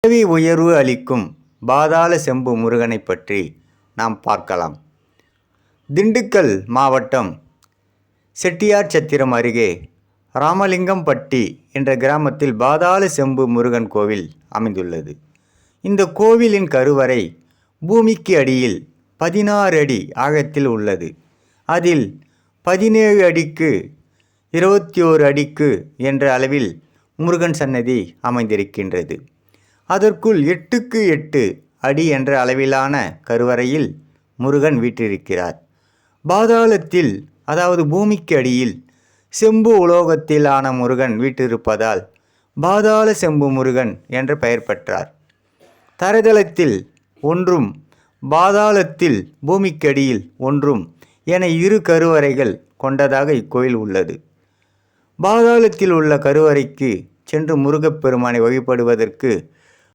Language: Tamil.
பதவி உயர்வு அளிக்கும் பாதாள செம்பு முருகனை பற்றி நாம் பார்க்கலாம். திண்டுக்கல் மாவட்டம் செட்டியார்சத்திரம் அருகே ராமலிங்கம்பட்டி என்ற கிராமத்தில் பாதாள செம்பு முருகன் கோவில் அமைந்துள்ளது. இந்த கோவிலின் கருவறை பூமிக்கு அடியில் 16 அடி ஆழத்தில் உள்ளது. அதில் 17 அடிக்கு 21 அடிக்கு என்ற அளவில் முருகன் சன்னதி அமைந்திருக்கின்றது. அதற்குள் 8க்கு 8 அடி என்ற அளவிலான கருவறையில் முருகன் வீற்றிருக்கிறார். பாதாளத்தில், அதாவது பூமிக்கு அடியில் செம்பு உலோகத்திலான முருகன் வீற்றிருப்பதால் பாதாள செம்பு முருகன் என்ற பெயர் பெற்றார். தரைதளத்தில் ஒன்றும் பாதாளத்தில் பூமிக்கடியில் ஒன்றும் என 2 கருவறைகள் கொண்டதாக இக்கோயில் உள்ளது. பாதாளத்தில் உள்ள கருவறைக்கு சென்று முருகப்பெருமானை வழிபடுவதற்கு